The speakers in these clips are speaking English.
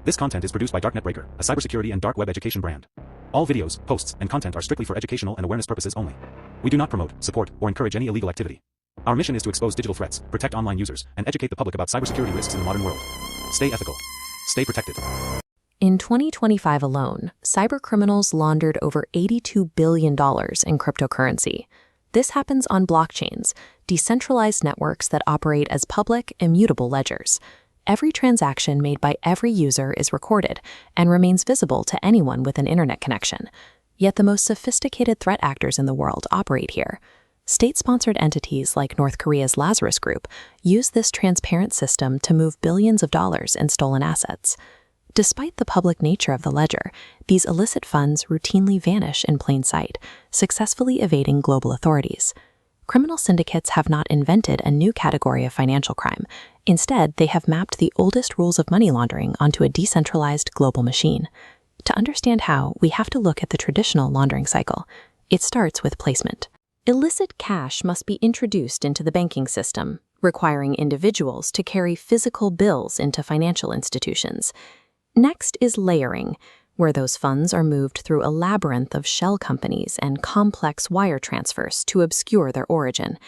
This content is produced by Darknet Breaker, a cybersecurity and dark web education brand. All videos, posts, and content are strictly for educational and awareness purposes only. We do not promote, support, or encourage any illegal activity. Our mission is to expose digital threats, protect online users, and educate the public about cybersecurity risks in the modern world. Stay ethical. Stay protected. In 2025 alone, cybercriminals laundered over $82 billion in cryptocurrency. This happens on blockchains, decentralized networks that operate as public, immutable ledgers. Every transaction made by every user is recorded and remains visible to anyone with an internet connection. Yet the most sophisticated threat actors in the world operate here. State-sponsored entities like North Korea's Lazarus Group use this transparent system to move billions of dollars in stolen assets. Despite the public nature of the ledger, these illicit funds routinely vanish in plain sight, successfully evading global authorities. Criminal syndicates have not invented a new category of financial crime. Instead, they have mapped the oldest rules of money laundering onto a decentralized global machine. To understand how, we have to look at the traditional laundering cycle. It starts with placement. Illicit cash must be introduced into the banking system, requiring individuals to carry physical bills into financial institutions. Next is layering, where those funds are moved through a labyrinth of shell companies and complex wire transfers to obscure their origin.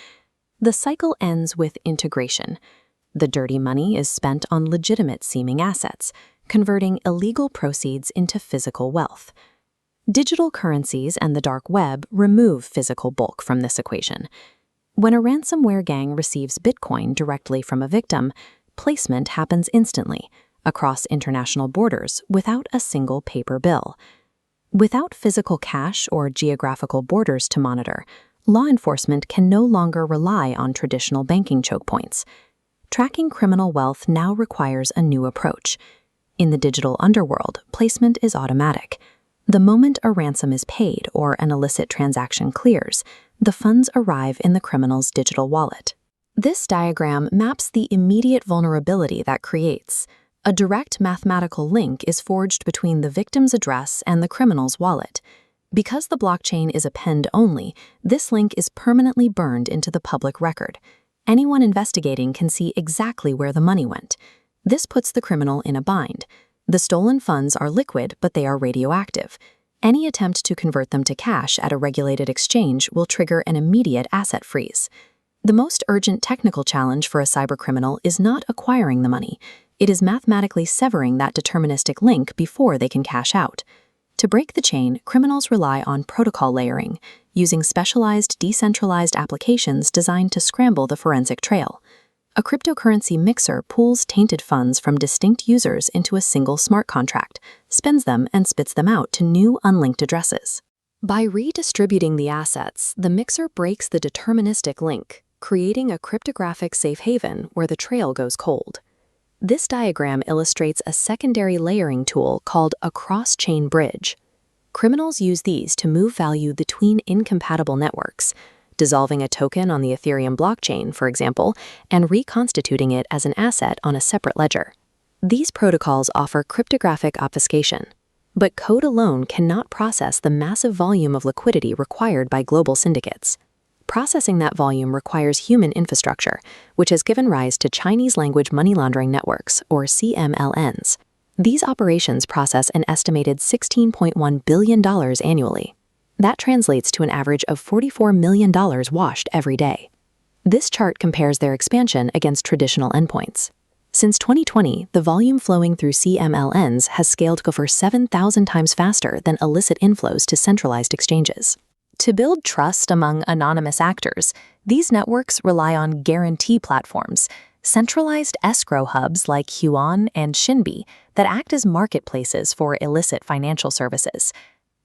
The cycle ends with integration. The dirty money is spent on legitimate-seeming assets, converting illegal proceeds into physical wealth. Digital currencies and the dark web remove physical bulk from this equation. When a ransomware gang receives Bitcoin directly from a victim, placement happens instantly, across international borders without a single paper bill. Without physical cash or geographical borders to monitor, law enforcement can no longer rely on traditional banking choke points. Tracking criminal wealth now requires a new approach. In the digital underworld, placement is automatic. The moment a ransom is paid or an illicit transaction clears, the funds arrive in the criminal's digital wallet. This diagram maps the immediate vulnerability that creates. A direct mathematical link is forged between the victim's address and the criminal's wallet. Because the blockchain is append only, this link is permanently burned into the public record. Anyone investigating can see exactly where the money went. This puts the criminal in a bind. The stolen funds are liquid, but they are radioactive. Any attempt to convert them to cash at a regulated exchange will trigger an immediate asset freeze. The most urgent technical challenge for a cybercriminal is not acquiring the money. It is mathematically severing that deterministic link before they can cash out. To break the chain, criminals rely on protocol layering, using specialized decentralized applications designed to scramble the forensic trail. A cryptocurrency mixer pools tainted funds from distinct users into a single smart contract, spends them and spits them out to new unlinked addresses. By redistributing the assets, the mixer breaks the deterministic link, creating a cryptographic safe haven where the trail goes cold. This diagram illustrates a secondary layering tool called a cross-chain bridge. Criminals use these to move value between incompatible networks, dissolving a token on the Ethereum blockchain, for example, and reconstituting it as an asset on a separate ledger. These protocols offer cryptographic obfuscation, but code alone cannot process the massive volume of liquidity required by global syndicates. Processing that volume requires human infrastructure, which has given rise to Chinese-language money laundering networks, or CMLNs. These operations process an estimated $16.1 billion annually. That translates to an average of $44 million washed every day. This chart compares their expansion against traditional endpoints. Since 2020, the volume flowing through CMLNs has scaled over 7,000 times faster than illicit inflows to centralized exchanges. To build trust among anonymous actors, these networks rely on guarantee platforms, centralized escrow hubs like Huan and Xinbi that act as marketplaces for illicit financial services.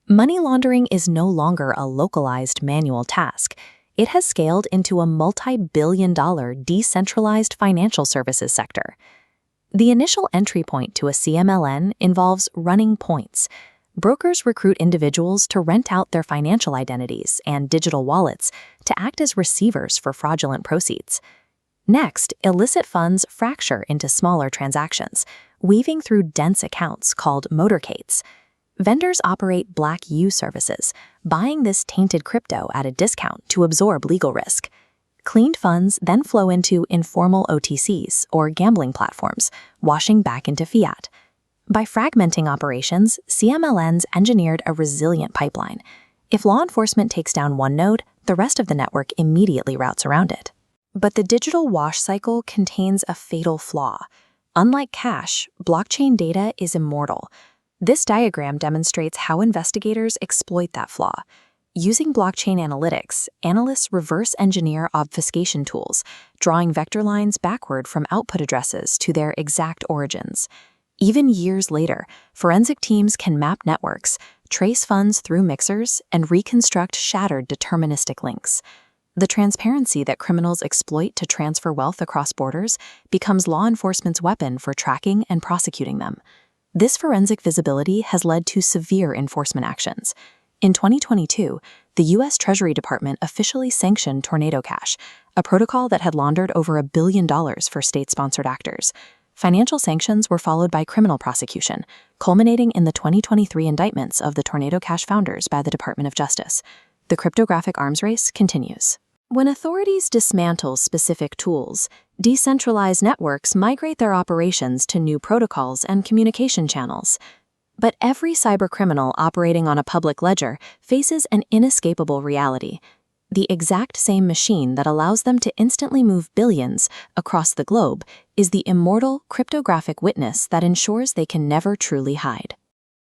Money laundering is no longer a localized manual task. It has scaled into a multi-billion-dollar decentralized financial services sector. The initial entry point to a CMLN involves running points. Brokers recruit individuals to rent out their financial identities and digital wallets to act as receivers for fraudulent proceeds. Next, illicit funds fracture into smaller transactions, weaving through dense accounts called motorcades. Vendors operate Black U services, buying this tainted crypto at a discount to absorb legal risk. Cleaned funds then flow into informal OTCs, or gambling platforms, washing back into fiat. By fragmenting operations, CMLNs engineered a resilient pipeline. If law enforcement takes down one node, the rest of the network immediately routes around it. But the digital wash cycle contains a fatal flaw. Unlike cash, blockchain data is immortal. This diagram demonstrates how investigators exploit that flaw. Using blockchain analytics, analysts reverse engineer obfuscation tools, drawing vector lines backward from output addresses to their exact origins. Even years later, forensic teams can map networks, trace funds through mixers, and reconstruct shattered deterministic links. The transparency that criminals exploit to transfer wealth across borders becomes law enforcement's weapon for tracking and prosecuting them. This forensic visibility has led to severe enforcement actions. In 2022, the U.S. Treasury Department officially sanctioned Tornado Cash, a protocol that had laundered over $1 billion for state-sponsored actors. Financial sanctions were followed by criminal prosecution, culminating in the 2023 indictments of the Tornado Cash founders by the Department of Justice. The cryptographic arms race continues. When authorities dismantle specific tools, decentralized networks migrate their operations to new protocols and communication channels. But every cybercriminal operating on a public ledger faces an inescapable reality. The exact same machine that allows them to instantly move billions across the globe is the immortal cryptographic witness that ensures they can never truly hide.